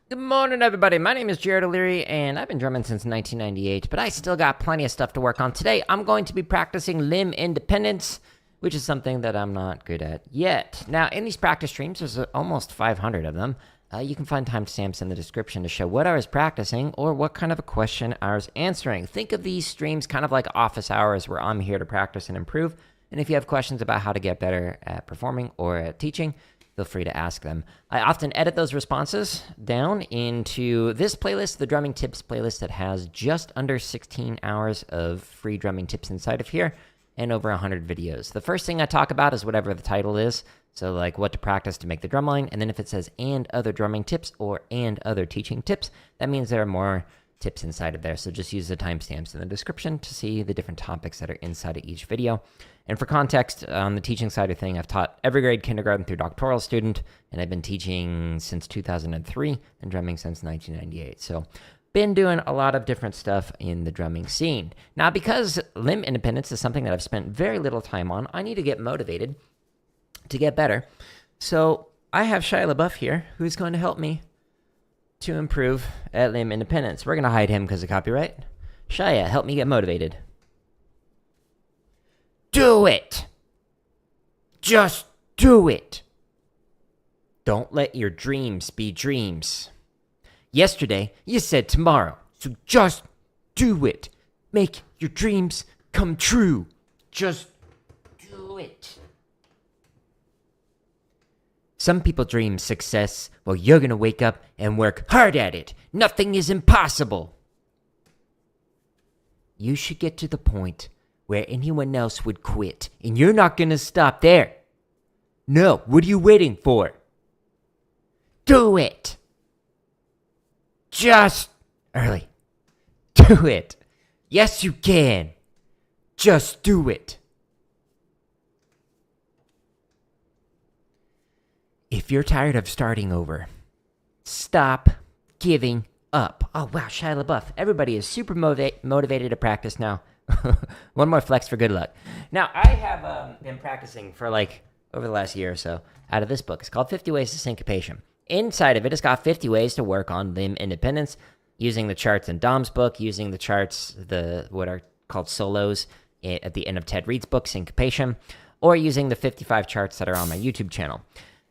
Good morning, everybody. My name is Jared O'Leary, and I've been drumming since 1998, but I still got plenty of stuff to work on. Today, I'm going to be practicing limb independence, which is something that I'm not good at yet. Now, in these practice streams, there's almost 500 of them. You can find timestamps in the description to show what I was practicing or what kind of a question I was answering. Think of these streams kind of like office hours where I'm here to practice and improve. And if you have questions about how to get better at performing or at teaching, feel free to ask them. I often edit those responses down into this playlist, the Drumming Tips playlist, that has just under 16 hours of free drumming tips inside of here and over 100 videos. The first thing I talk about is whatever the title is, so like what to practice to make the drum line, and then if it says and other drumming tips or and other teaching tips, that means there are more tips inside of there. So just use the timestamps in the description to see the different topics that are inside of each video. And for context, on the teaching side of thing, I've taught every grade, kindergarten through doctoral student, and I've been teaching since 2003 and drumming since 1998. So been doing a lot of different stuff in the drumming scene. Now, because limb independence is something that I've spent very little time on, I need to get motivated to get better. So I have Shia LaBeouf here, who's going to help me to improve at limb independence. We're going to hide him because of copyright. Shia, help me get motivated. Do it! Just do it! Don't let your dreams be dreams. Yesterday, you said tomorrow, so just do it. Make your dreams come true. Just do it. Some people dream success, while you're gonna wake up and work hard at it. Nothing is impossible. You should get to the point where anyone else would quit, and you're not gonna stop there. No, what are you waiting for? Do it! Just early. Do it. Yes, you can. Just do it. If you're tired of starting over, stop giving up. Oh, wow, Shia LaBeouf. Everybody is super motivated to practice now. One more flex for good luck. Now, I have been practicing for over the last year or so out of this book. It's called 50 Ways to Syncopation. Inside of it, it's got 50 ways to work on limb independence using the charts in Dom's book, using the charts, what are called solos at the end of Ted Reed's book, Syncopation, or using the 55 charts that are on my YouTube channel.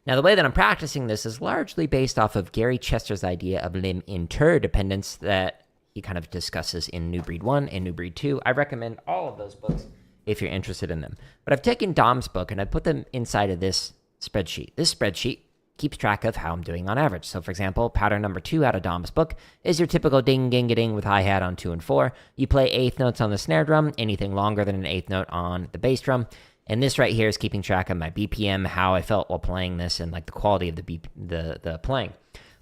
Now, the way that I'm practicing this is largely based off of Gary Chester's idea of limb interdependence that he kind of discusses in New Breed 1 and New Breed 2. I recommend all of those books if you're interested in them. But I've taken Dom's book and I put them inside of this spreadsheet. This spreadsheet keeps track of how I'm doing on average. So, for example, pattern number 2 out of Dom's book is your typical ding-ding-a-ding with hi-hat on 2 and 4. You play eighth notes on the snare drum, anything longer than an eighth note on the bass drum. And this right here is keeping track of my BPM, how I felt while playing this, and the quality of the playing.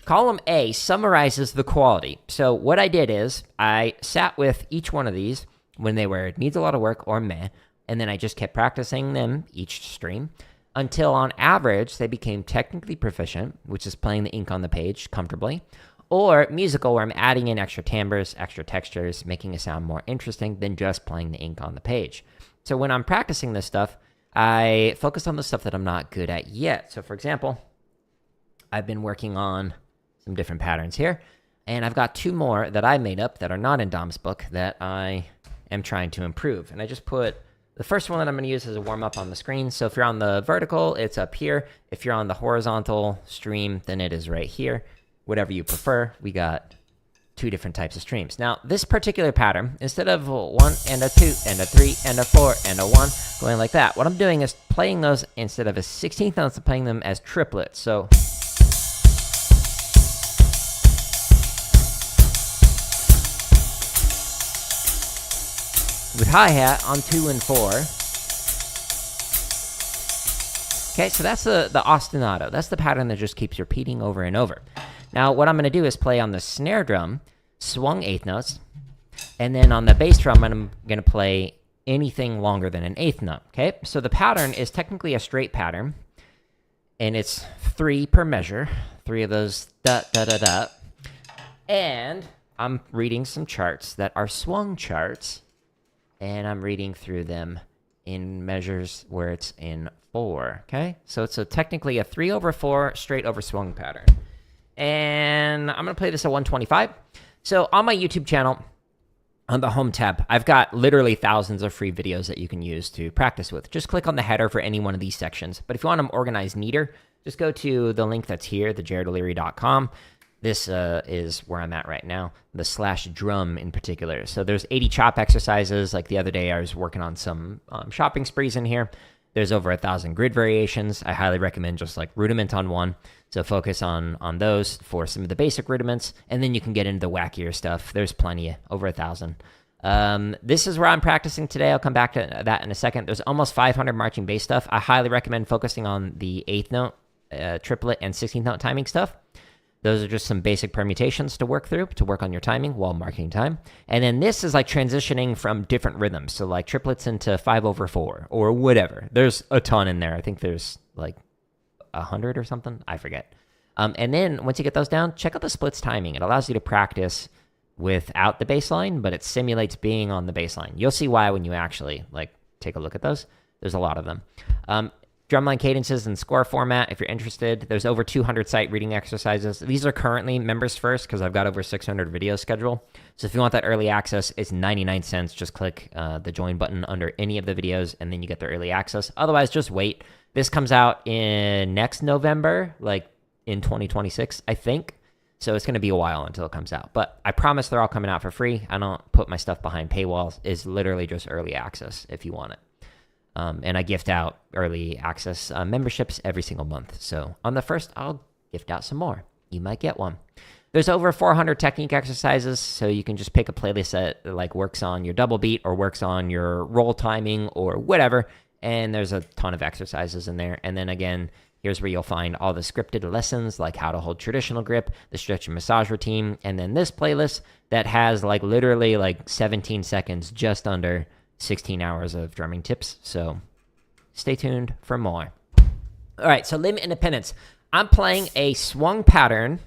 Column A summarizes the quality. So what I did is I sat with each one of these when they were needs a lot of work or meh, and then I just kept practicing them each stream until on average they became technically proficient, which is playing the ink on the page comfortably, or musical, where I'm adding in extra timbres, extra textures, making a sound more interesting than just playing the ink on the page. So when I'm practicing this stuff, I focus on the stuff that I'm not good at yet. So for example, I've been working on some different patterns here, and I've got 2 more that I made up that are not in Dom's book that I am trying to improve. And I just put the first one that I'm going to use as a warm-up on the screen. So if you're on the vertical, it's up here. If you're on the horizontal stream, then it is right here. Whatever you prefer, we got 2 different types of streams. Now, this particular pattern, instead of 1 and a 2 and a 3 and a 4 and a 1 going like that, what I'm doing is playing those instead of as 16th notes, I'm playing them as triplets. So with hi-hat on 2 and 4. Okay, so that's the ostinato. That's the pattern that just keeps repeating over and over. Now, what I'm going to do is play on the snare drum, swung eighth notes, and then on the bass drum, I'm going to play anything longer than an eighth note, okay? So the pattern is technically a straight pattern, and it's 3 per measure, 3 of those da-da-da-da, and I'm reading some charts that are swung charts, and I'm reading through them in measures where it's in 4, okay? So it's technically a 3/4 straight over swung pattern. And I'm going to play this at 125. So on my YouTube channel, on the home tab, I've got literally thousands of free videos that you can use to practice with. Just click on the header for any one of these sections. But if you want them organized neater, just go to the link that's here, thejaredoleary.com. This is where I'm at right now, the /drum in particular. So there's 80 chop exercises. Like the other day, I was working on some shopping sprees in here. There's over 1,000 grid variations. I highly recommend just like rudiment on one. So focus on those for some of the basic rudiments, and then you can get into the wackier stuff. There's plenty, over 1,000. This is where I'm practicing today. I'll come back to that in a second. There's almost 500 marching bass stuff. I highly recommend focusing on the 8th note, triplet, and 16th note timing stuff. Those are just some basic permutations to work through to work on your timing while marking time. And then this is like transitioning from different rhythms. So like triplets into 5/4 or whatever. There's a ton in there. I think there's like 100 or something. I forget. And then once you get those down, check out the splits timing. It allows you to practice without the bass line, but it simulates being on the bass line. You'll see why when you actually like take a look at those. There's a lot of them. Drumline cadences and score format, if you're interested. There's over 200 sight reading exercises. These are currently members first because I've got over 600 videos scheduled. So if you want that early access, it's 99 cents. Just click the join button under any of the videos, and then you get the early access. Otherwise, just wait. This comes out in next November, like in 2026, I think. So it's going to be a while until it comes out. But I promise they're all coming out for free. I don't put my stuff behind paywalls. It's literally just early access if you want it. And I gift out early access memberships every single month. So on the first, I'll gift out some more. You might get one. There's over 400 technique exercises, so you can just pick a playlist that like works on your double beat or works on your roll timing or whatever. And there's a ton of exercises in there. And then again, here's where you'll find all the scripted lessons, like how to hold traditional grip, the stretch and massage routine, and then this playlist that has like literally like 17 seconds just under 16 hours of drumming tips. So stay tuned for more. All right, so limb independence. I'm playing a swung pattern,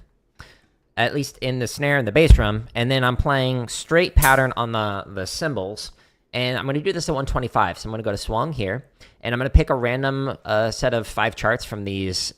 at least in the snare and the bass drum, and then I'm playing straight pattern on the cymbals. And I'm going to do this at 125. So I'm going to go to swung here, and I'm going to pick a random set of 5 charts from these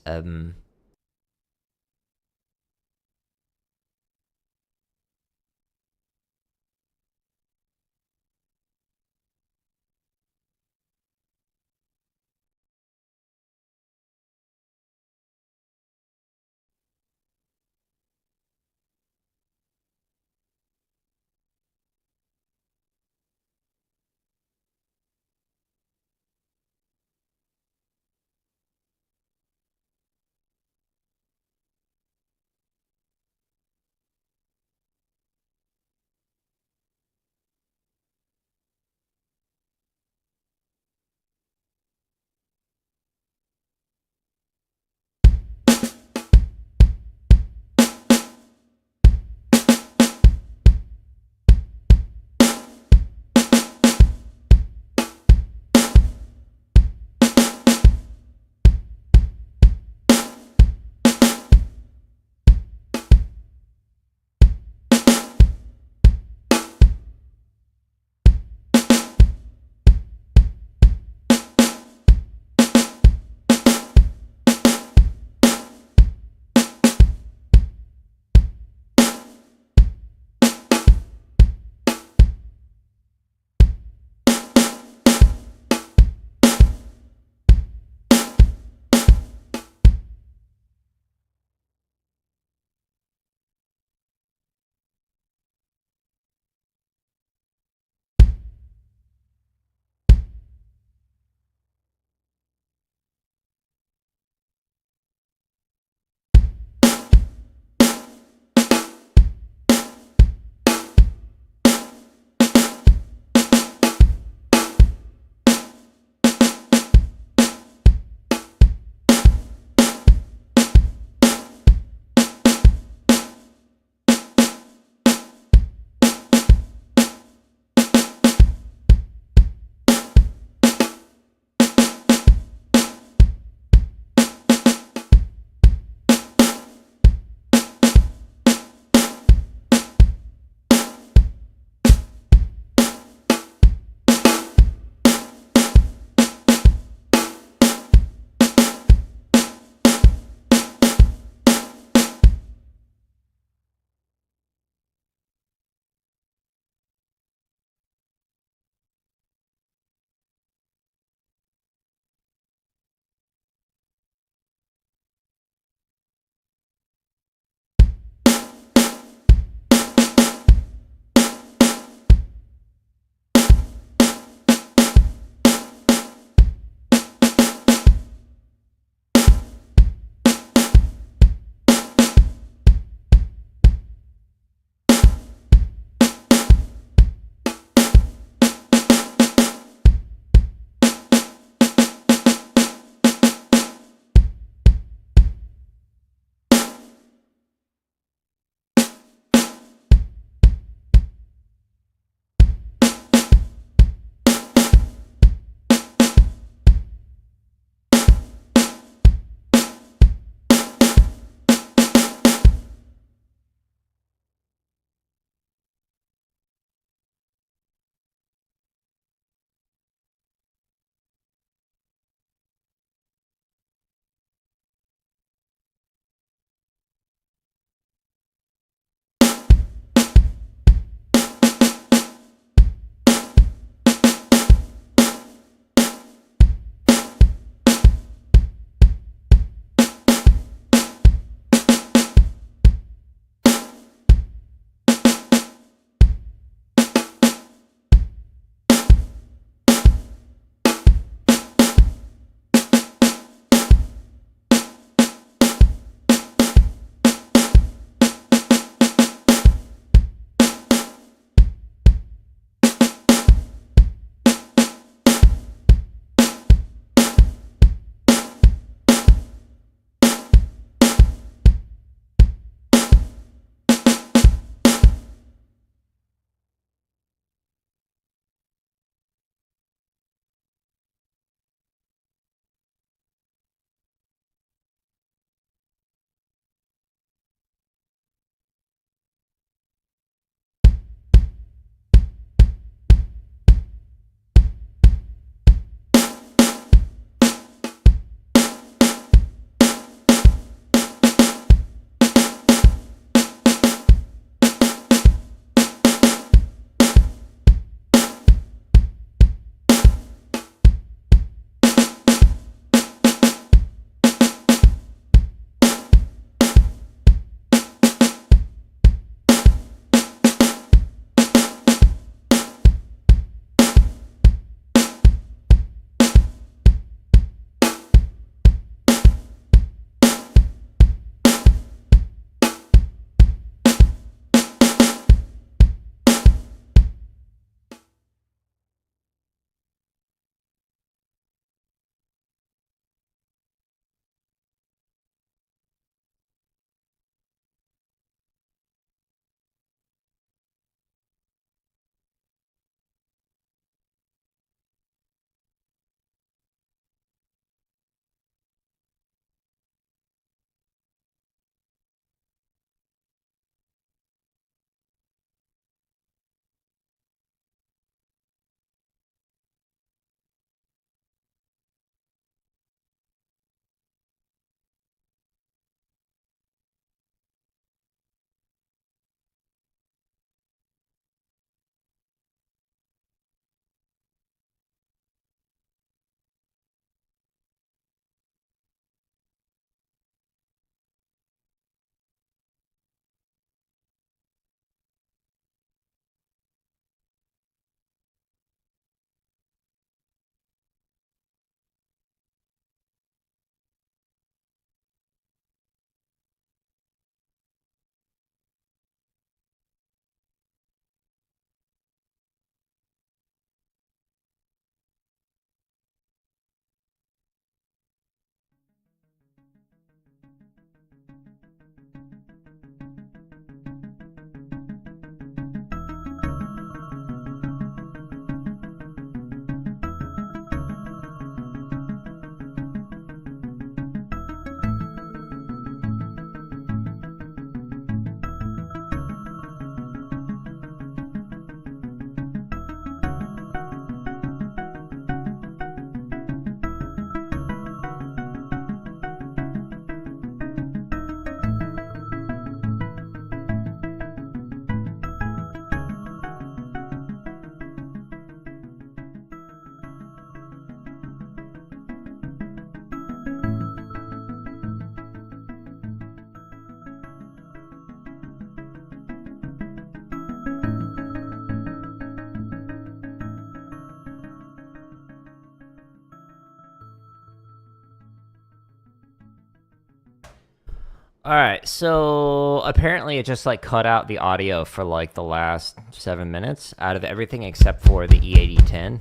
All right, so apparently it just like cut out the audio for like the last 7 minutes out of everything except for the E8010.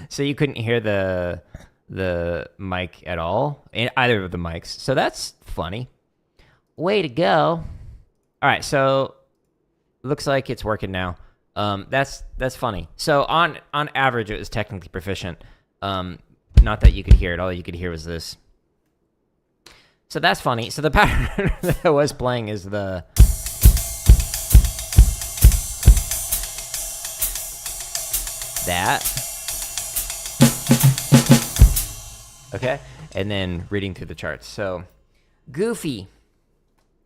So you couldn't hear the mic at all in either of the mics. So that's funny. Way to go. All right, so looks like it's working now. That's funny. So on average, it was technically proficient. Not that you could hear it. All you could hear was this. So that's funny. So the pattern that I was playing is the that. Okay, and then reading through the charts. So goofy.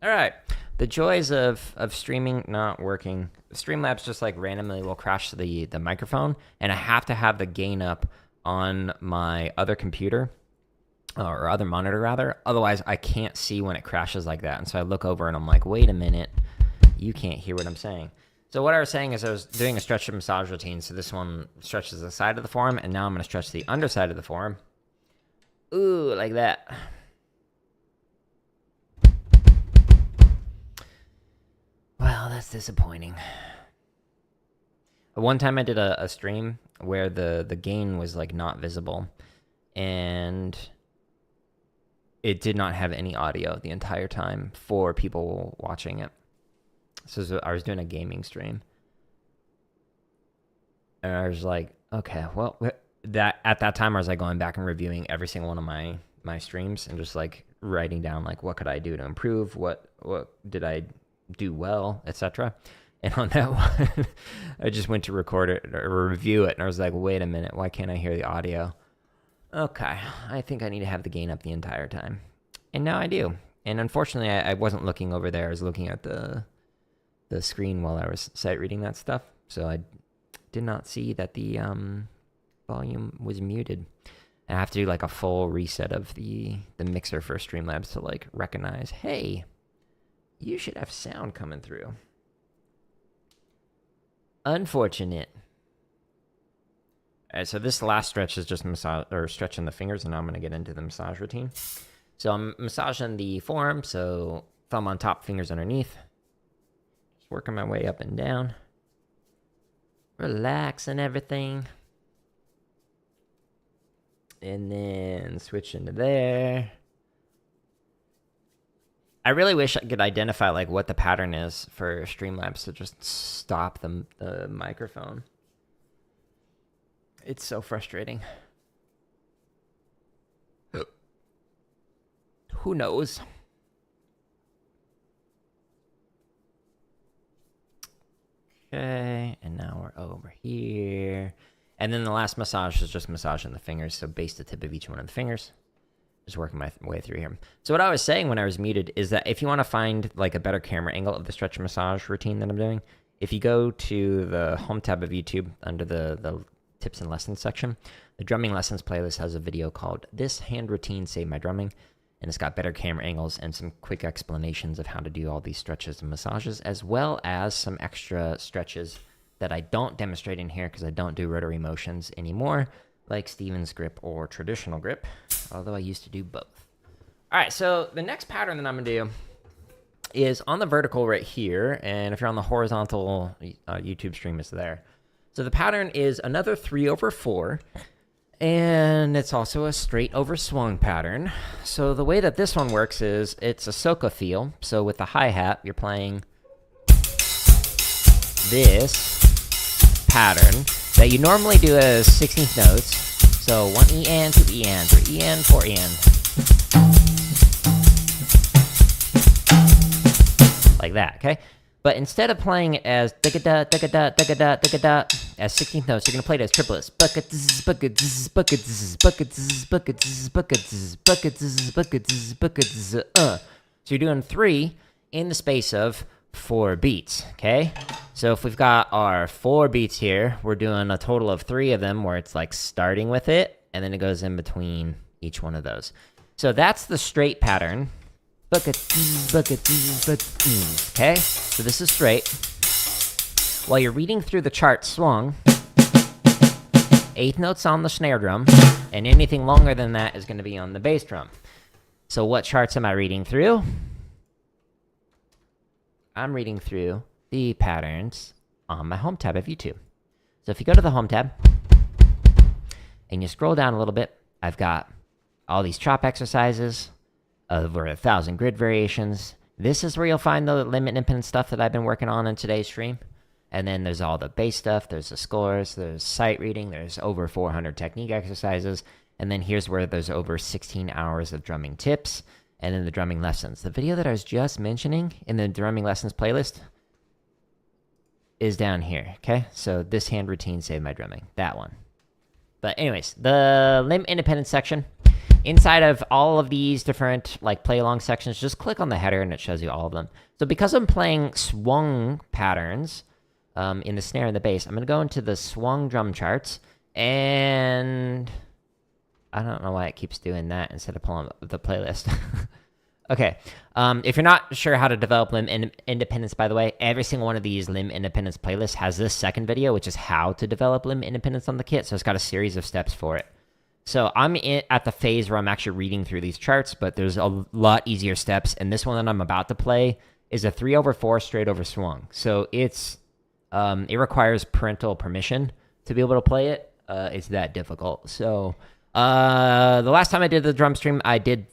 All right. The joys of streaming not working. Streamlabs just like randomly will crash the microphone, and I have to have the gain up on my other computer, or other monitor rather. Otherwise, I can't see when it crashes like that. And so I look over and I'm like, wait a minute, you can't hear what I'm saying. So what I was saying is I was doing a stretch and massage routine. So this one stretches the side of the forearm, and now I'm going to stretch the underside of the forearm. Ooh, like that. Well, that's disappointing. One time I did a stream where the gain was like not visible, and it did not have any audio the entire time for people watching it. So I was doing a gaming stream, and I was like, okay, well, that at that time I was like going back and reviewing every single one of my streams and just like writing down like what could I do to improve, what did I do well, etc. And on that one, I just went to record it or review it, and I was like, wait a minute, why can't I hear the audio? Okay, I think I need to have the gain up the entire time. And now I do. And unfortunately, I wasn't looking over there. I was looking at the screen while I was sight reading that stuff. So I did not see that the volume was muted. And I have to do like a full reset of the mixer for Streamlabs to like recognize, hey, you should have sound coming through. Unfortunate. All right, so this last stretch is just massage or stretching the fingers, and now I'm going to get into the massage routine. So I'm massaging the forearm, so thumb on top, fingers underneath. Just working my way up and down. Relaxing everything. And then switch into there. I really wish I could identify like what the pattern is for Streamlabs to just stop the microphone. It's so frustrating. Who knows? Okay, and now we're over here. And then the last massage is just massaging the fingers, so base the tip of each one of the fingers. Just working my way through here. So what I was saying when I was muted is that if you want to find like a better camera angle of the stretch and massage routine that I'm doing, if you go to the home tab of YouTube under the tips and lessons section, the drumming lessons playlist has a video called This Hand Routine Saved My Drumming, and it's got better camera angles and some quick explanations of how to do all these stretches and massages, as well as some extra stretches that I don't demonstrate in here because I don't do rotary motions anymore, like Steven's grip or traditional grip, although I used to do both. All right, so the next pattern that I'm going to do is on the vertical right here, and if you're on the horizontal YouTube stream, it's there. So the pattern is another 3/4, and it's also a straight over swung pattern. So the way that this one works is it's a Soca feel. So with the hi-hat, you're playing this pattern that you normally do as 16th notes. So 1 EN, 2 EN, 3 EN, 4 EN. Like that, okay? But instead of playing it as da-ga-da, da-ga-da, da-ga-da, da-ga-da, as 16th notes, you're going to play it as triplets. Buckets, buckets, buckets, buckets, buckets, buckets, buckets, buckets, buckets, So you're doing 3 in the space of 4 beats, okay? So if we've got our 4 beats here, we're doing a total of 3 of them where it's like starting with it, and then it goes in between each one of those. So that's the straight pattern. Okay? So this is straight. While you're reading through the chart swung, 8th notes on the snare drum, and anything longer than that is going to be on the bass drum. So what charts am I reading through? I'm reading through the patterns on my home tab of YouTube. So if you go to the home tab and you scroll down a little bit, I've got all these chop exercises, over 1,000 grid variations. This is where you'll find the limit and impedance stuff that I've been working on in today's stream. And then there's all the bass stuff, there's the scores, there's sight reading, there's over 400 technique exercises. And then here's where there's over 16 hours of drumming tips, and then the drumming lessons. The video that I was just mentioning in the drumming lessons playlist is down here, okay? So this hand routine saved my drumming, that one. But anyways, the limb independence section, inside of all of these different like play along sections, just click on the header and it shows you all of them. So because I'm playing swung patterns in the snare and the bass, I'm going to go into the swung drum charts, and I don't know why it keeps doing that instead of pulling up the playlist. Okay, if you're not sure how to develop limb independence, by the way, every single one of these limb independence playlists has this second video, which is how to develop limb independence on the kit. So it's got a series of steps for it. So I'm at the phase where I'm actually reading through these charts, but there's a lot easier steps. And this one that I'm about to play is a 3/4 straight over swung. So it requires parental permission to be able to play it. It's that difficult. So the last time I did the drum stream, I did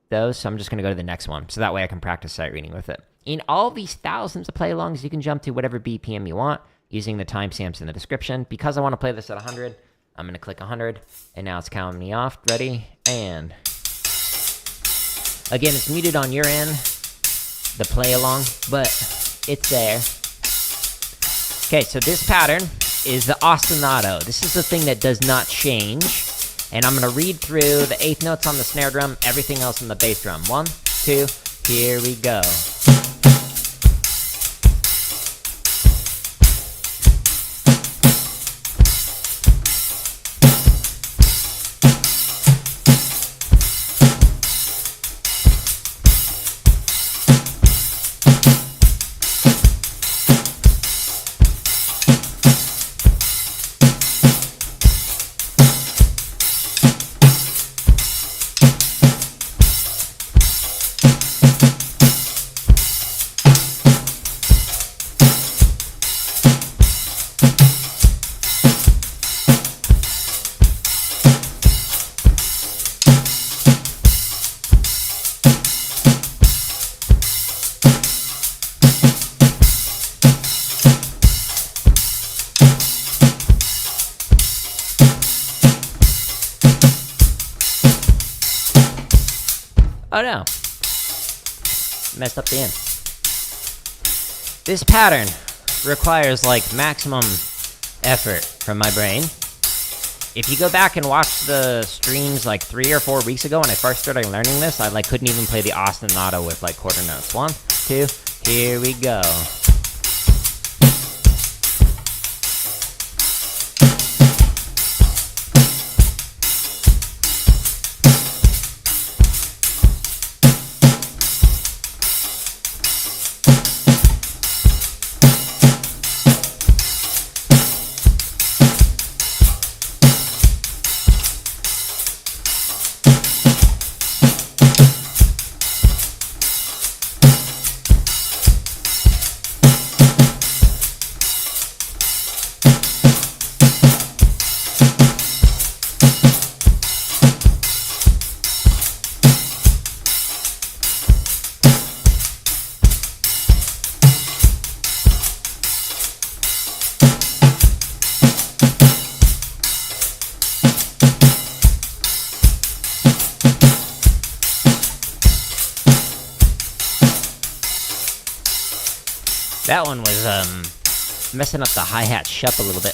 those, so I'm just going to go to the next one, so that way I can practice sight reading with it. In all these thousands of play-alongs, you can jump to whatever BPM you want using the timestamps in the description. Because I want to play this at 100, I'm going to click 100, and now it's counting me off. Ready? And again, it's muted on your end, the play-along, but it's there. Okay, so this pattern is the ostinato. This is the thing that does not change. And I'm going to read through the eighth notes on the snare drum, everything else on the bass drum. 1, 2, here we go. Oh no, messed up the end. This pattern requires like maximum effort from my brain. If you go back and watch the streams like 3 or 4 weeks ago when I first started learning this, I like couldn't even play the ostinato with like quarter notes. 1, 2, here we go. That one was messing up the hi-hat shup a little bit.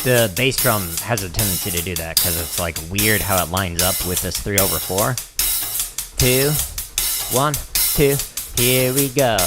The bass drum has a tendency to do that because it's like weird how it lines up with this 3/4. 2, 1, 2, here we go.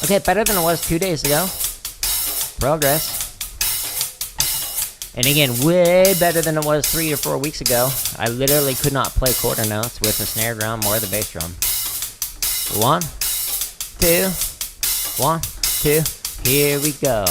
Okay, better than it was 2 days ago. Progress. And again, way better than it was 3 or 4 weeks ago. I literally could not play quarter notes with the snare drum or the bass drum. 1, 2, 1, 2, here we go.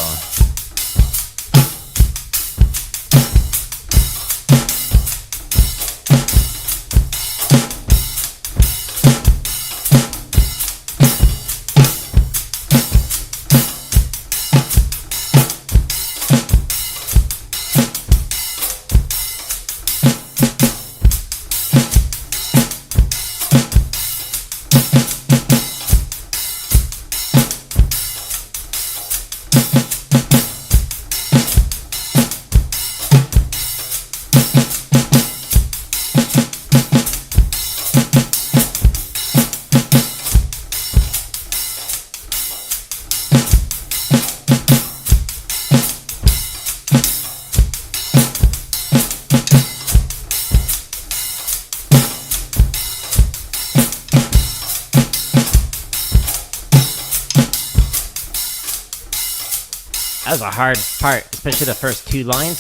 That was a hard part, especially the first 2 lines.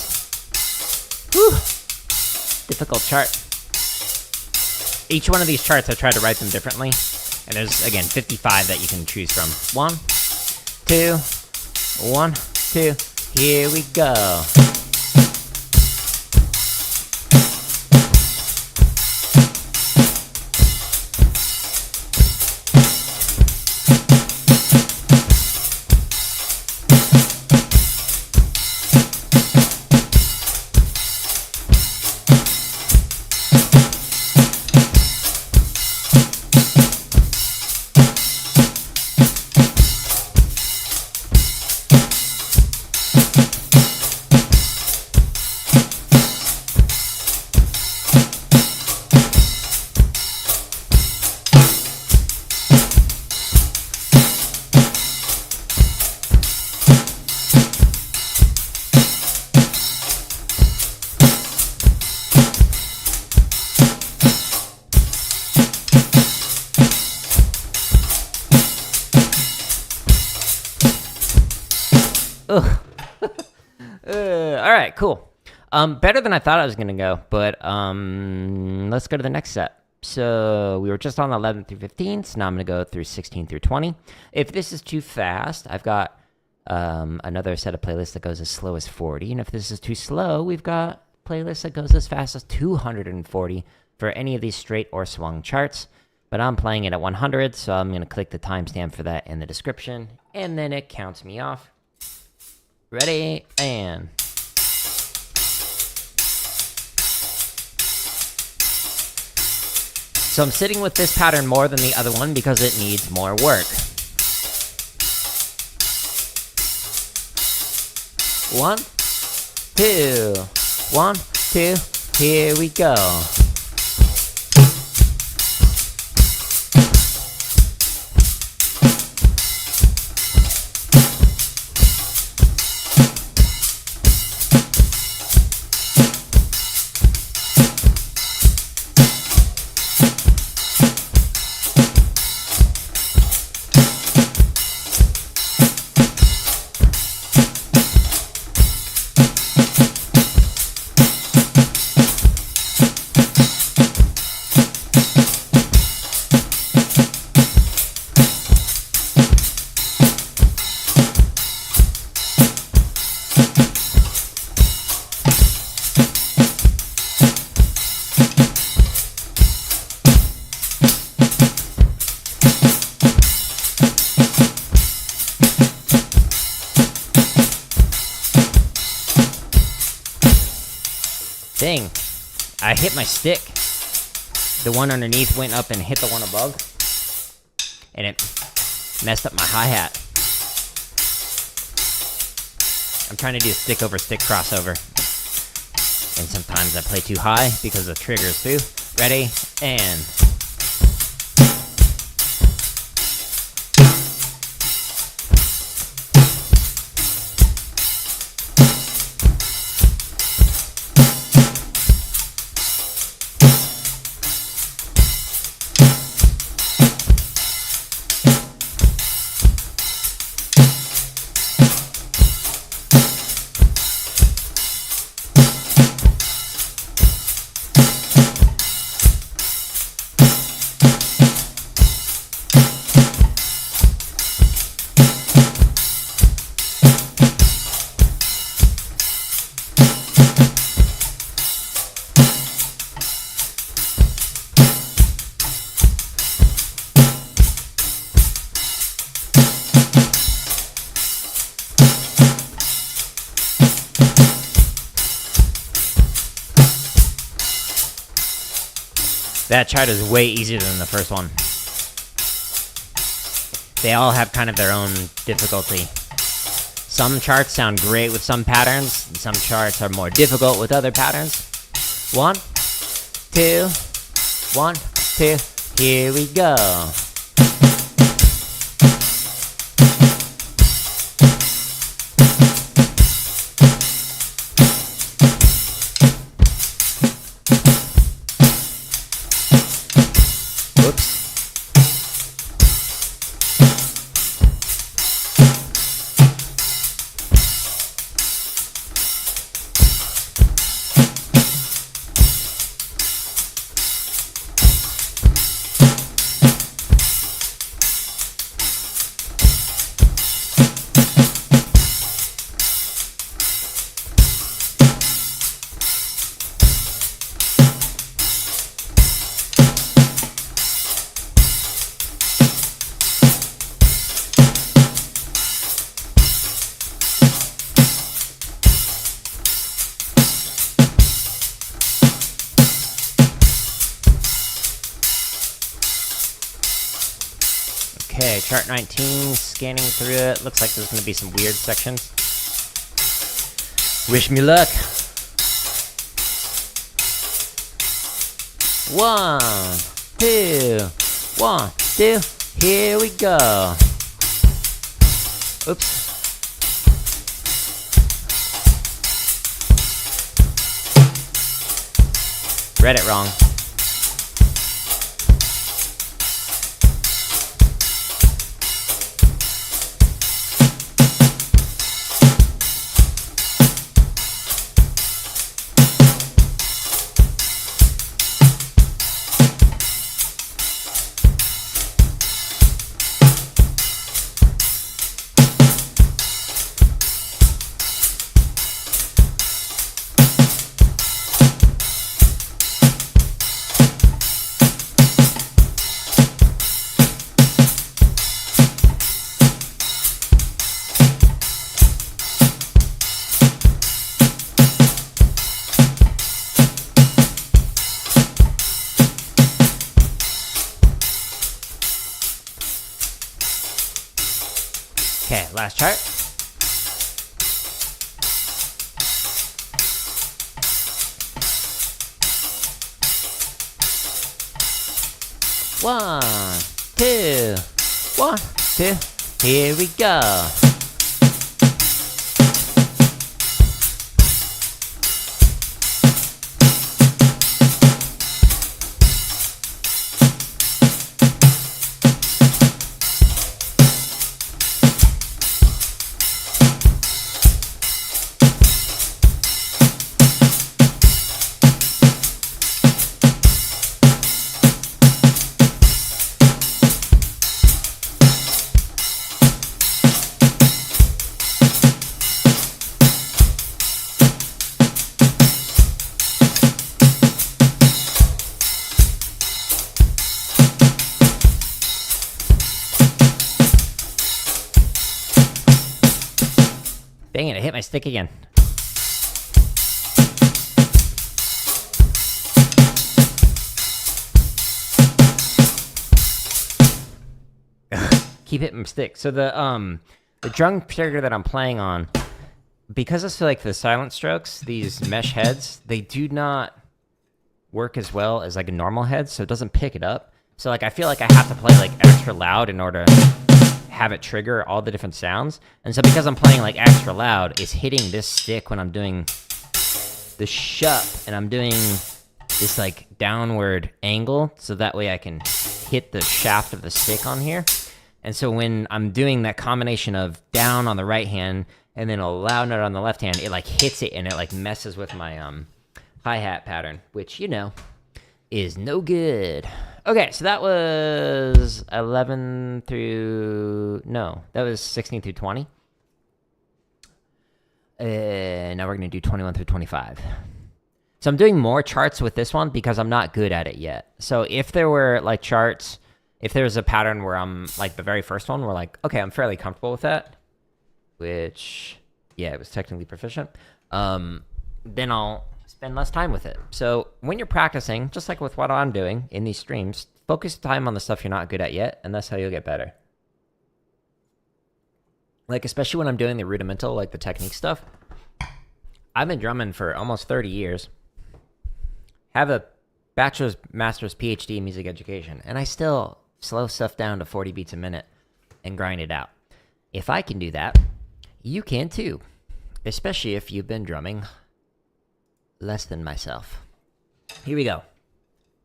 Whew! Difficult chart. Each one of these charts, I tried to write them differently. And there's, again, 55 that you can choose from. 1, 2, 1, 2, here we go. Ugh. Alright, cool. Better than I thought I was going to go, but let's go to the next set. So we were just on 11 through 15, so now I'm going to go through 16 through 20. If this is too fast, I've got another set of playlists that goes as slow as 40, and if this is too slow, we've got playlists that goes as fast as 240 for any of these straight or swung charts. But I'm playing it at 100, so I'm going to click the timestamp for that in the description, and then it counts me off. Ready, and... So I'm sitting with this pattern more than the other one because it needs more work. 1, 2, 1, 2, here we go. Dang, I hit my stick. The one underneath went up and hit the one above, and it messed up my hi-hat. I'm trying to do a stick over stick crossover, and sometimes I play too high because of triggers too. Ready, and... That chart is way easier than the first one. They all have kind of their own difficulty. Some charts sound great with some patterns, and some charts are more difficult with other patterns. 1, 2, 1, 2, here we go. Okay, chart 19, scanning through it. Looks like there's going to be some weird sections. Wish me luck. 1, 2, 1, 2, here we go. Oops. Read it wrong. Okay, last chart. One, two, 1, 2, here we go. Dang it, I hit my stick again. Keep hitting my stick. So the drum trigger that I'm playing on, because it's like the silent strokes, these mesh heads, they do not work as well as like a normal head, so it doesn't pick it up. So like I feel like I have to play like extra loud in order have it trigger all the different sounds. And so because I'm playing like extra loud, it's hitting this stick when I'm doing the shup, and I'm doing this like downward angle, so that way I can hit the shaft of the stick on here. And so when I'm doing that combination of down on the right hand and then a loud note on the left hand, it like hits it and it like messes with my hi-hat pattern, which, you know, is no good. Okay, so that was 11 through... No, that was 16 through 20. Now we're going to do 21 through 25. So I'm doing more charts with this one because I'm not good at it yet. So if there were like charts, if there was a pattern where I'm like the very first one, we're like, okay, I'm fairly comfortable with that, which, yeah, it was technically proficient. Then I'll spend spend less time with it. So when you're practicing, just like with what I'm doing in these streams, focus time on the stuff you're not good at yet, and that's how you'll get better. Like, especially when I'm doing the rudimental, like the technique stuff. I've been drumming for almost 30 years. Have a bachelor's, master's, PhD in music education, and I still slow stuff down to 40 beats a minute and grind it out. If I can do that, you can too. Especially if you've been drumming less than myself. Here we go.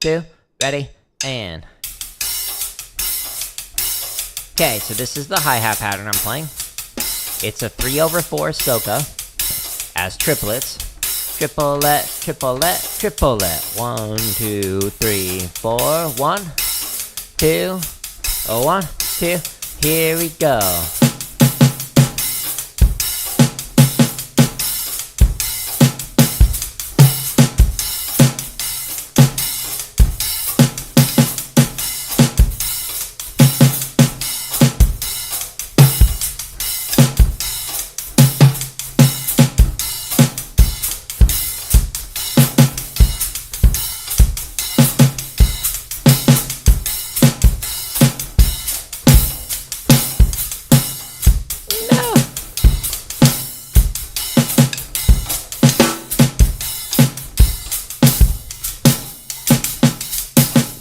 2, ready, and... Okay, so this is the hi-hat pattern I'm playing. It's a 3/4 Soca as triplets. Triplet, triplet, triplet. 1, 2, 3, 4. 1, 2. 1, 2. Here we go.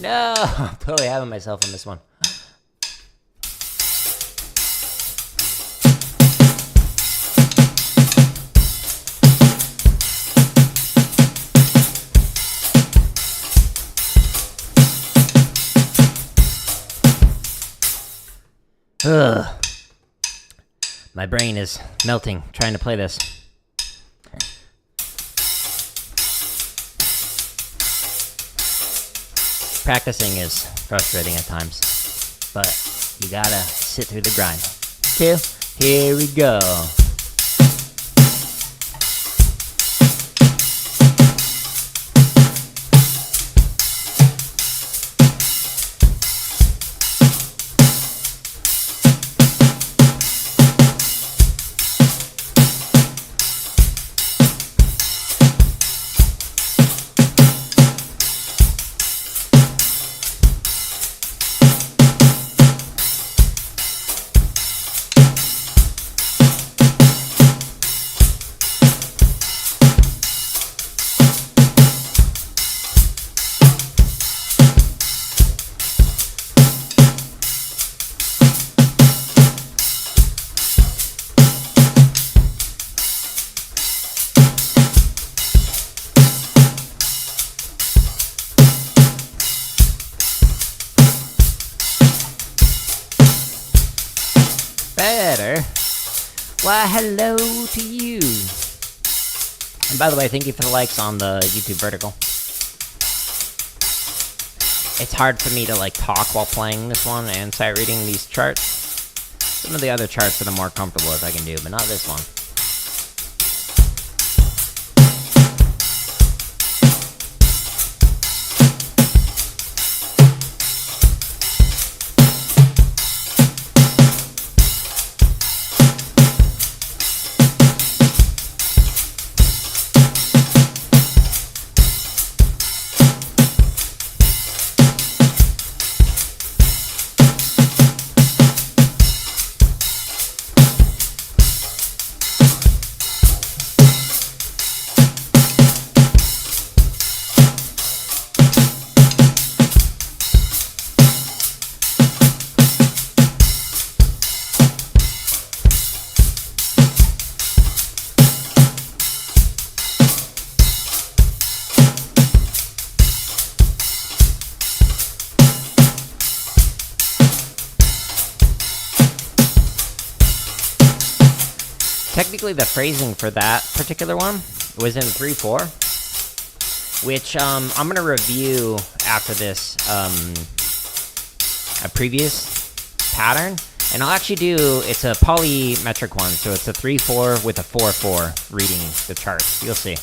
No, I'm totally having myself on this one. Ugh. My brain is melting trying to play this. Practicing is frustrating at times, but you gotta sit through the grind. 2, here we go. Better. Why, hello to you. And by the way, thank you for the likes on the YouTube vertical. It's hard for me to like talk while playing this one and sight reading these charts. Some of the other charts that I'm more comfortable with I can do, but not this one. Technically, the phrasing for that particular one was in 3/4, which I'm gonna review after this a previous pattern, and I'll actually do it's a polymetric one, so it's a 3/4 with a 4/4 reading the charts. You'll see.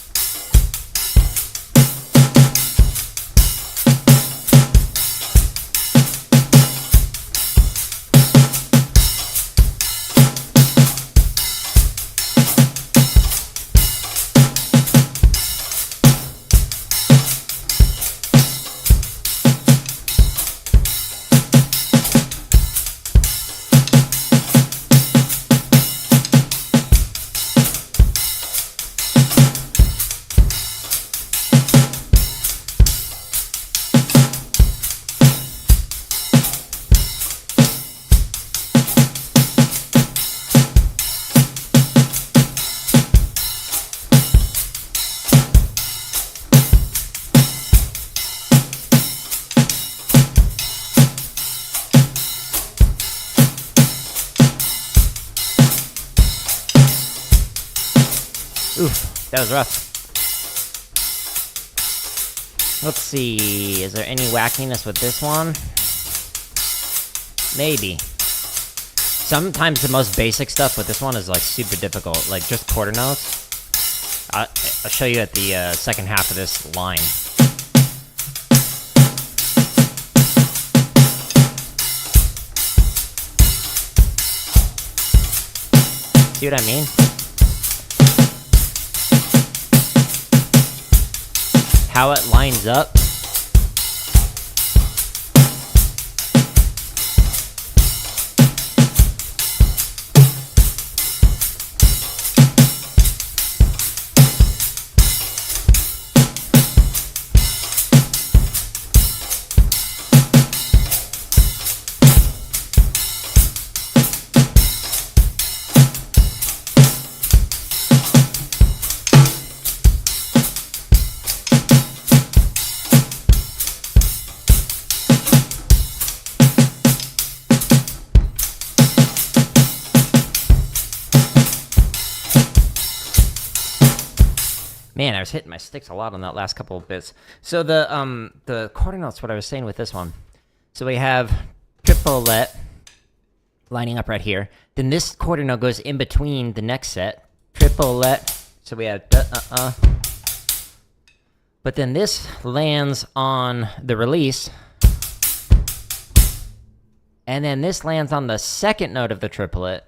Oof, that was rough. Let's see, is there any wackiness with this one? Maybe. Sometimes the most basic stuff with this one is like super difficult, like just quarter notes. I'll show you at the second half of this line. See what I mean? How it lines up. Man, I was hitting my sticks a lot on that last couple of bits. So the quarter notes, what I was saying with this one. So we have triplet lining up right here. Then this quarter note goes in between the next set. Triplet. So we have But then this lands on the release. And then this lands on the second note of the triplet.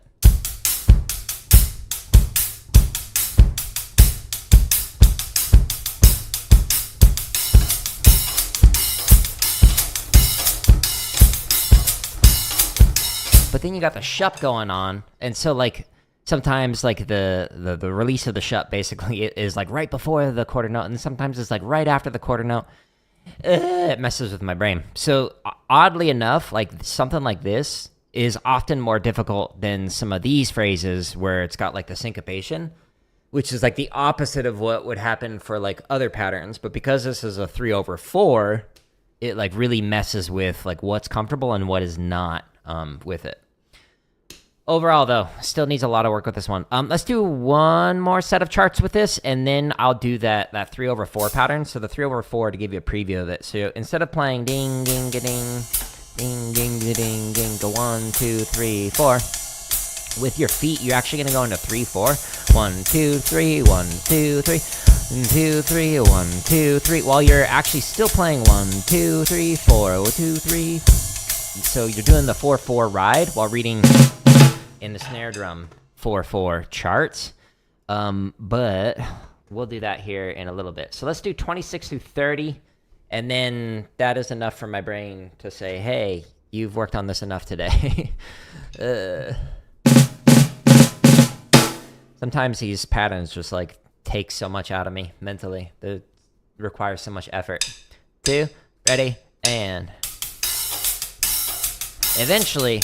But then you got the shup going on, and so like sometimes like the release of the shup basically is like right before the quarter note, and sometimes it's like right after the quarter note. It messes with my brain. So oddly enough, like something like this is often more difficult than some of these phrases where it's got like the syncopation, which is like the opposite of what would happen for like other patterns. But because this is a 3/4, it like really messes with like what's comfortable and what is not with it. Overall, though, still needs a lot of work with this one. Let's do one more set of charts with this, and then I'll do that 3/4 pattern. So the 3/4 to give you a preview of it. So instead of playing ding, ding, ga, ding, ding, ding, ga, ding, ding, go 1, 2, 3, 4. With your feet, you're actually going to go into 3/4. 1, 2, 3, 1, 2, 3, 2, 3, 1, 2, 3. While you're actually still playing 1, 2, 3, 4, 2, 3. So you're doing the 4/4 ride while reading in the snare drum 4/4 charts, but we'll do that here in a little bit. So let's do 26 through 30, and then that is enough for my brain to say, hey, you've worked on this enough today. Sometimes these patterns just like take so much out of me mentally. It requires so much effort. 2, ready, and eventually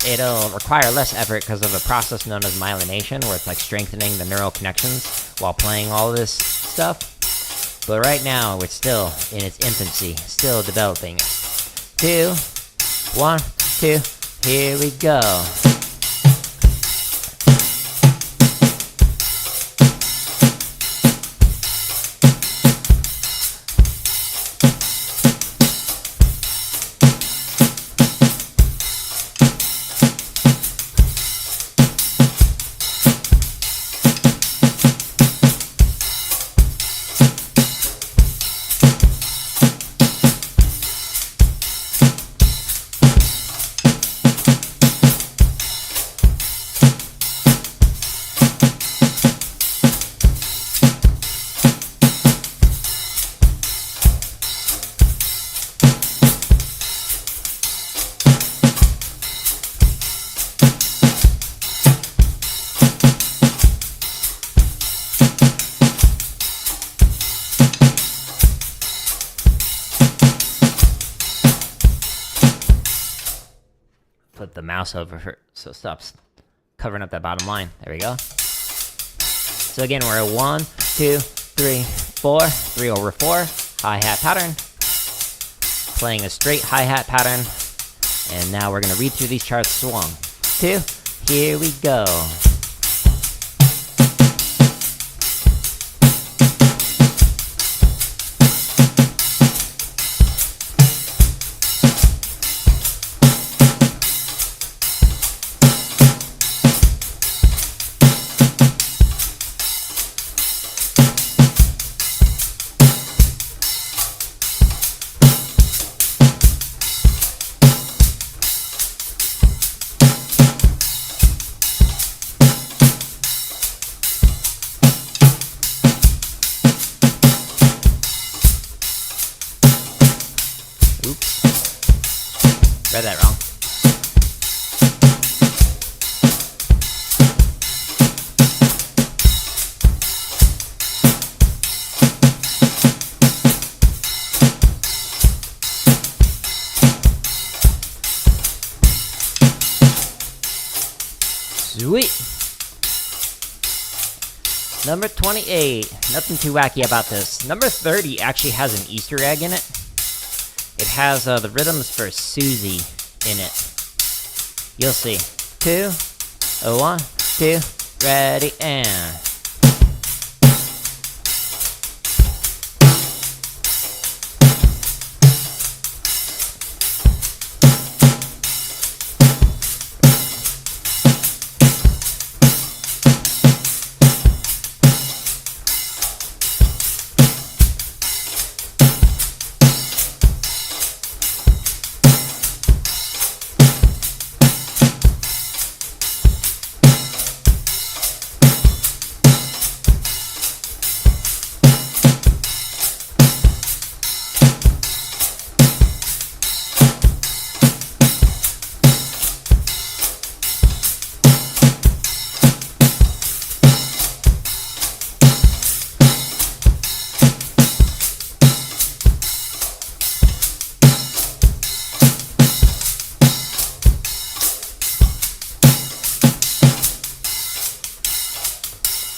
it'll require less effort because of a process known as myelination, where it's like strengthening the neural connections while playing all this stuff. But right now, it's still in its infancy, still developing. 2, 1, 2, here we go. Flip the mouse over so it stops covering up that bottom line. There we go. So again, we're at 1, 2, 3, 4, 3/4 hi-hat pattern. Playing a straight hi-hat pattern. And now we're going to read through these charts swung. 2, here we go. Read that wrong. Sweet. Number 28. Nothing too wacky about this. Number 30 actually has an Easter egg in it. It has the rhythms for Susie in it. You'll see. 2, 1, 2, ready, and...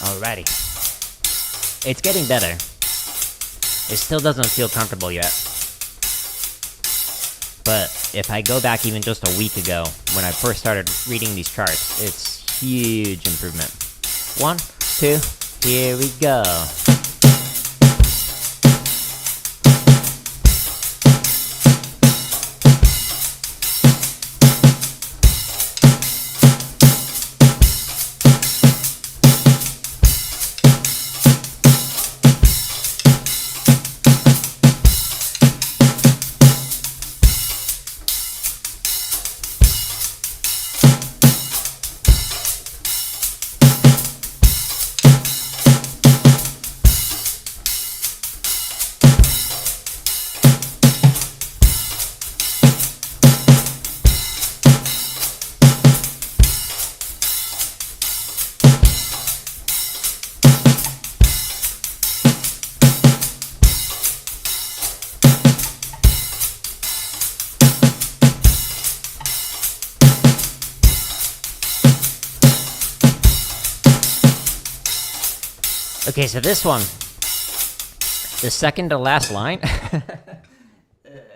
Alrighty. It's getting better. It still doesn't feel comfortable yet. But if I go back even just a week ago, when I first started reading these charts, it's huge improvement. 1, 2, here we go. Okay, so this one, the second to last line, and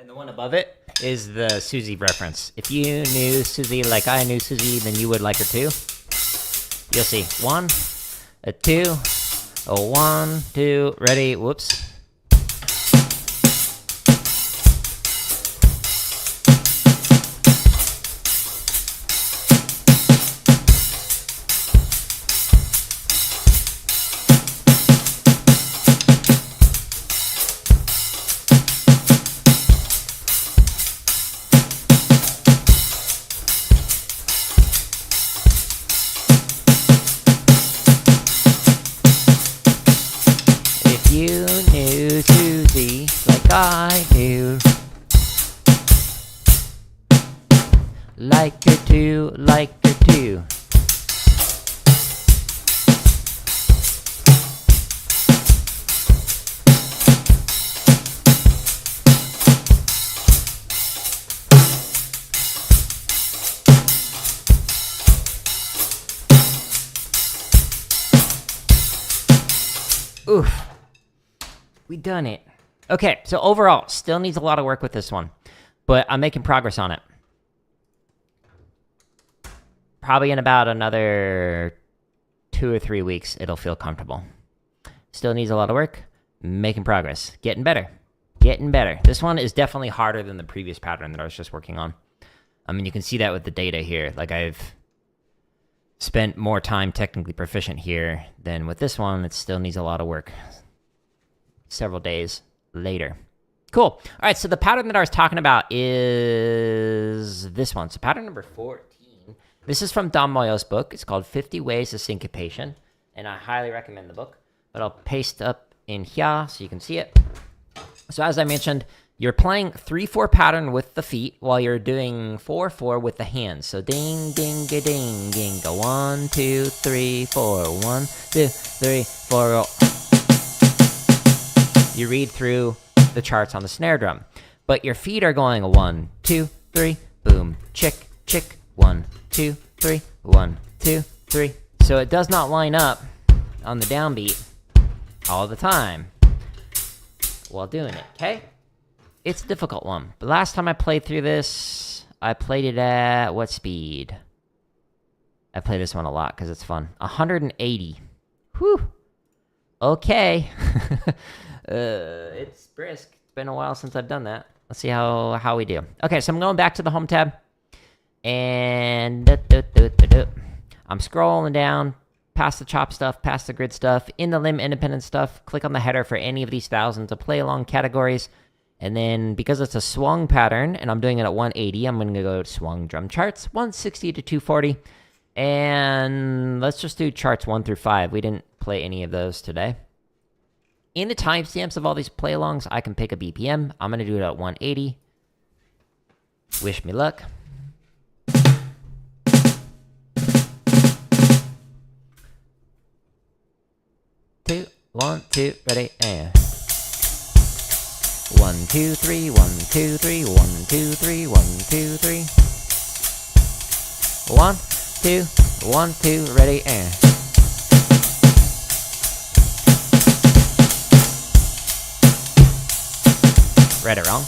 the one above it, is the Susie reference. If you knew Susie like I knew Susie, then you would like her too. You'll see. 1, 2, 1, 2, ready, whoops. You knew Susie like I do. Like her too, like her too. Oof. We done it. Okay, so overall, still needs a lot of work with this one, but I'm making progress on it. Probably in about another 2 or 3 weeks, it'll feel comfortable. Still needs a lot of work, making progress. Getting better. Getting better. This one is definitely harder than the previous pattern that I was just working on. I mean, you can see that with the data here. Like, I've spent more time technically proficient here than with this one. It still needs a lot of work. Several days later. Cool. All right, so the pattern that I was talking about is this one. So pattern number 14. This is from Don Moyo's book. It's called 50 Ways to Syncopation, and I highly recommend the book. But I'll paste up in here so you can see it. So as I mentioned, You're playing 3/4 pattern with the feet while you're doing 4/4 with the hands. So ding, ding, ga, ding, ding. Go 1, 2, 3, 4. 1, 2, 3, 4. You read through the charts on the snare drum, but your feet are going 1, 2, 3, boom, chick, chick. 1, 2, 3, 1, 2, 3. So it does not line up on the downbeat all the time while doing it, okay? It's a difficult one. But last time I played through this, I played it at what speed? I play this one a lot because it's fun. 180. Whew. Okay. It's brisk. It's been a while since I've done that. Let's see how we do. Okay, so I'm going back to the home tab. And I'm scrolling down past the chop stuff, past the grid stuff, in the limb independent stuff. Click on the header for any of these thousands of play along categories. And then because it's a swung pattern and I'm doing it at 180, I'm going to go to swung drum charts, 160 to 240. And let's just do charts 1 through 5. We didn't play any of those today. In the timestamps of all these play alongs, I can pick a BPM. I'm going to do it at 180. Wish me luck. Two, 1, 2, ready, and 1, 2, 3, 1, 2, 3, 1, 2, 3, 1, 2, 3. 1, 2, 1, 2, ready, and read it wrong.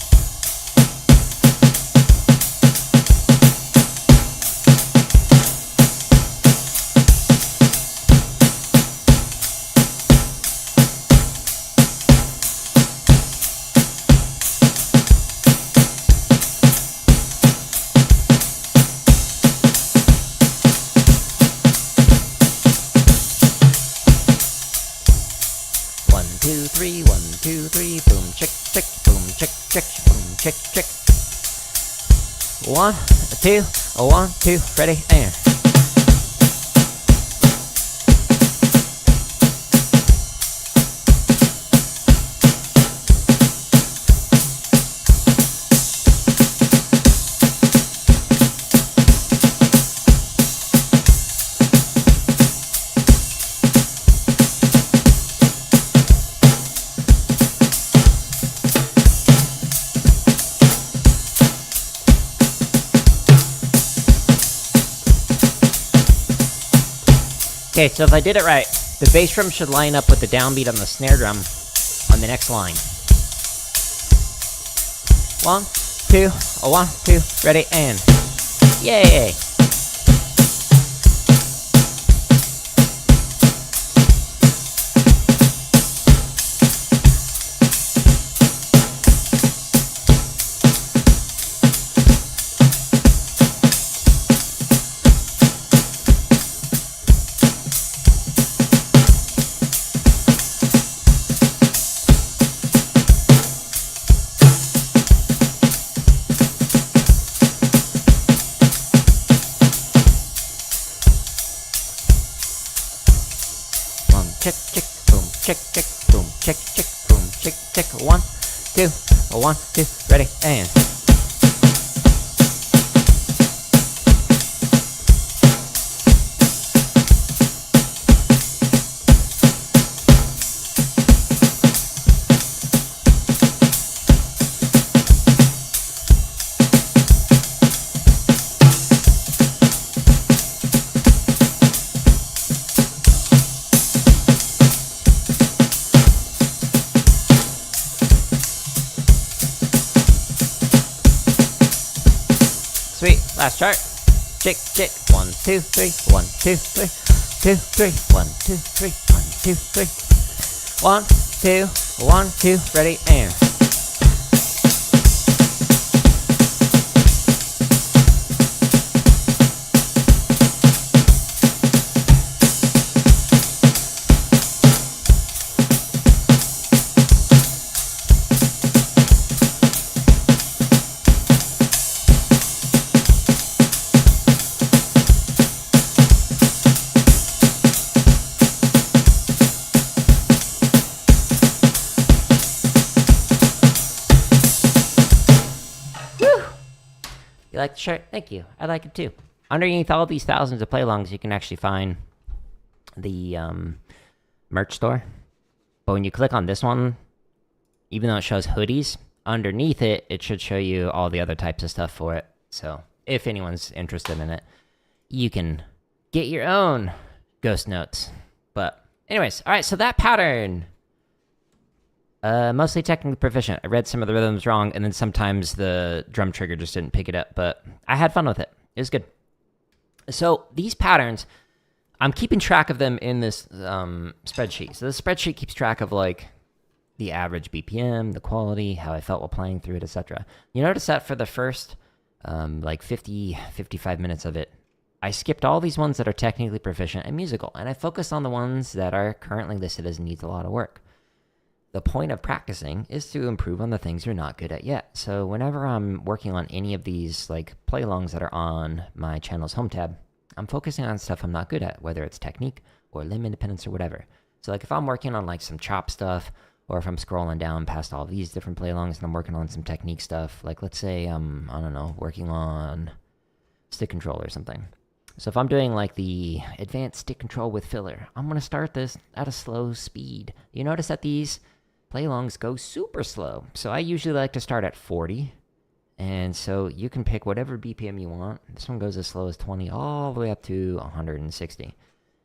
Boom, check, check, boom, check, check, boom, check, check. 1, 2, 1, 2, ready, and okay, so if I did it right, the bass drum should line up with the downbeat on the snare drum on the next line. 1, 2, 1, 2, ready, and yay! Check, check, boom, check, check, boom, check, check, boom, check, check. 1, 2, 1, 2, ready, and sweet, last chart. Chick, chick, 1, 2, 3, 1, 2, 3, 2, 3, 1, 2, 3, 1, 2, 3. 1, 2, 1, 2, ready, and You like the shirt? Thank you. I like it too. Underneath all these thousands of play-alongs, you can actually find the merch store. But when you click on this one, even though it shows hoodies, underneath it, it should show you all the other types of stuff for it. So if anyone's interested in it, you can get your own ghost notes. But anyways, all right, so that pattern, mostly technically proficient. I read some of the rhythms wrong, and then sometimes the drum trigger just didn't pick it up, but I had fun with it. It was good. So these patterns, I'm keeping track of them in this spreadsheet. So the spreadsheet keeps track of like the average BPM, the quality, how I felt while playing through it, etc. You notice that for the first like 55 minutes of it, I skipped all these ones that are technically proficient and musical, and I focused on the ones that are currently listed as needs a lot of work. The point of practicing is to improve on the things you're not good at yet. So whenever I'm working on any of these like play-alongs that are on my channel's home tab, I'm focusing on stuff I'm not good at, whether it's technique or limb independence or whatever. So like if I'm working on like some chop stuff, or if I'm scrolling down past all these different play-alongs and I'm working on some technique stuff, like let's say I'm, I don't know, working on stick control or something. So if I'm doing like the advanced stick control with filler, I'm going to start this at a slow speed. You notice that these play-alongs go super slow. So I usually like to start at 40. And so you can pick whatever BPM you want. This one goes as slow as 20 all the way up to 160.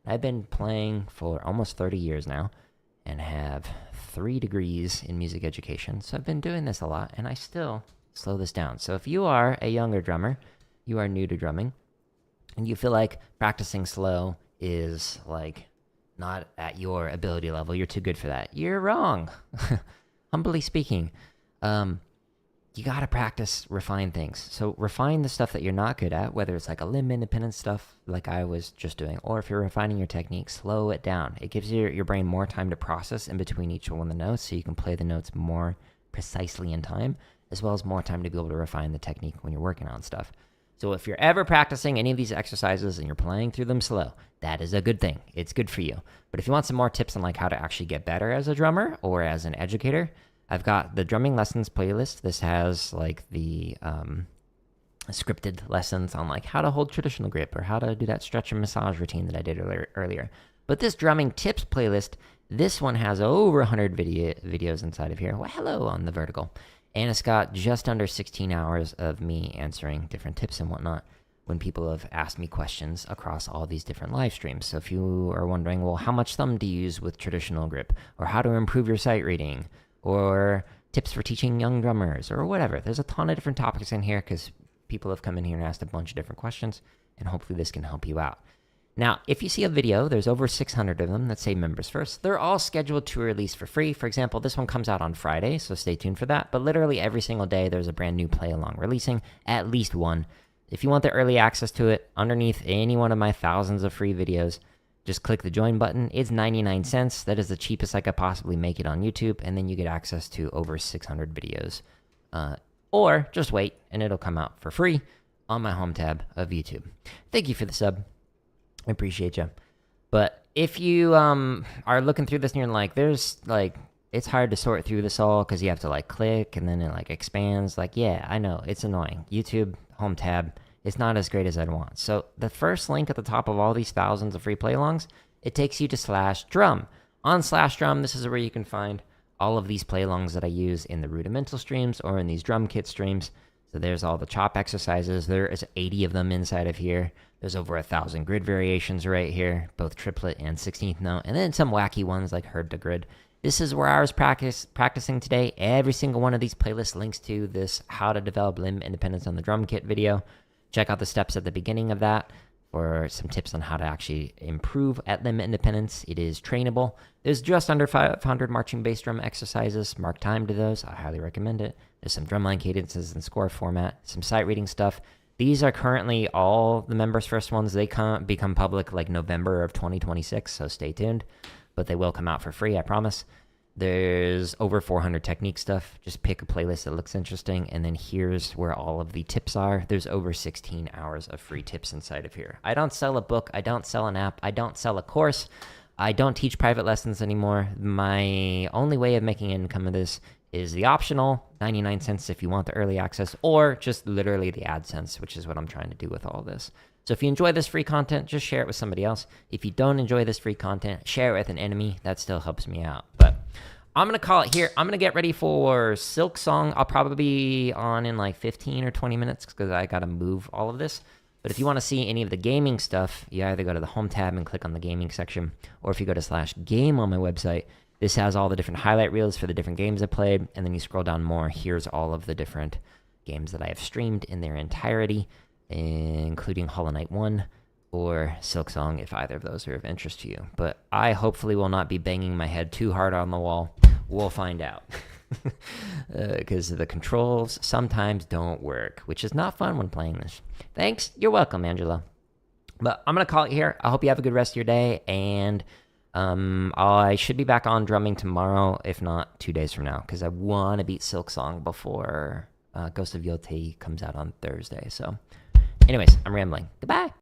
I've been playing for almost 30 years now and have 3 degrees in music education. So I've been doing this a lot, and I still slow this down. So if you are a younger drummer, you are new to drumming, and you feel like practicing slow is like not at your ability level, you're too good for that, you're wrong. Humbly speaking, you gotta practice refine things. So refine the stuff that you're not good at, whether it's like a limb independent stuff like I was just doing, or if you're refining your technique, slow it down. It gives your brain more time to process in between each one of the notes, so you can play the notes more precisely in time, as well as more time to be able to refine the technique when you're working on stuff. So if you're ever practicing any of these exercises and you're playing through them slow, that is a good thing. It's good for you. But if you want some more tips on like how to actually get better as a drummer or as an educator, I've got the drumming lessons playlist. This has like the scripted lessons on like how to hold traditional grip or how to do that stretch and massage routine that I did earlier. But this drumming tips playlist, this one has over 100 videos inside of here. Well, hello on the vertical. And it's got just under 16 hours of me answering different tips and whatnot when people have asked me questions across all these different live streams. So if you are wondering, well, how much thumb to use with traditional grip, or how to improve your sight reading, or tips for teaching young drummers, or whatever. There's a ton of different topics in here because people have come in here and asked a bunch of different questions, and hopefully this can help you out. Now, if you see a video, there's over 600 of them that say members first. They're all scheduled to release for free. For example, this one comes out on Friday, so stay tuned for that. But literally every single day, there's a brand new play-along releasing, at least one. If you want the early access to it, underneath any one of my thousands of free videos, just click the join button. It's 99 cents. That is the cheapest I could possibly make it on YouTube, and then you get access to over 600 videos. Or just wait, and it'll come out for free on my home tab of YouTube. Thank you for the sub. I appreciate you. But if you are looking through this and you're like, there's like, it's hard to sort through this all because you have to like click and then it like expands. Like, yeah, I know, it's annoying. YouTube home tab is not as great as I'd want. So the first link at the top of all these thousands of free play-alongs, it takes you to /drum. On /drum, this is where you can find all of these play-alongs that I use in the rudimental streams or in these drum kit streams. So there's all the chop exercises. There is 80 of them inside of here. There's over 1,000 grid variations right here, both triplet and 16th note, and then some wacky ones like herd to grid. This is where I was practicing today. Every single one of these playlists links to this how to develop limb independence on the drum kit video. Check out the steps at the beginning of that for some tips on how to actually improve at limb independence. It is trainable. There's just under 500 marching bass drum exercises. Mark time to those. I highly recommend it. There's some drumline cadences and score format, some sight reading stuff. These are currently all the members' first ones. They become public like November of 2026, so stay tuned. But they will come out for free, I promise. There's over 400 technique stuff. Just pick a playlist that looks interesting, and then here's where all of the tips are. There's over 16 hours of free tips inside of here. I don't sell a book. I don't sell an app. I don't sell a course. I don't teach private lessons anymore. My only way of making income of this is the optional 99 cents if you want the early access, or just literally the AdSense, which is what I'm trying to do with all this. So if you enjoy this free content, just share it with somebody else. If you don't enjoy this free content, share it with an enemy. That still helps me out. But I'm going to call it here. I'm going to get ready for Silk Song. I'll probably be on in like 15 or 20 minutes because I got to move all of this. But if you want to see any of the gaming stuff, you either go to the home tab and click on the gaming section, or if you go to /game on my website, this has all the different highlight reels for the different games I played, and then you scroll down more, here's all of the different games that I have streamed in their entirety, including Hollow Knight 1 or Silk Song, if either of those are of interest to you. But I hopefully will not be banging my head too hard on the wall. We'll find out. Because the controls sometimes don't work, which is not fun when playing this. Thanks. You're welcome, Angela. But I'm going to call it here. I hope you have a good rest of your day, and I should be back on drumming tomorrow, if not 2 days from now, because I want to beat Silk Song before Ghost of Yotei comes out on Thursday. So anyways, I'm rambling. Goodbye.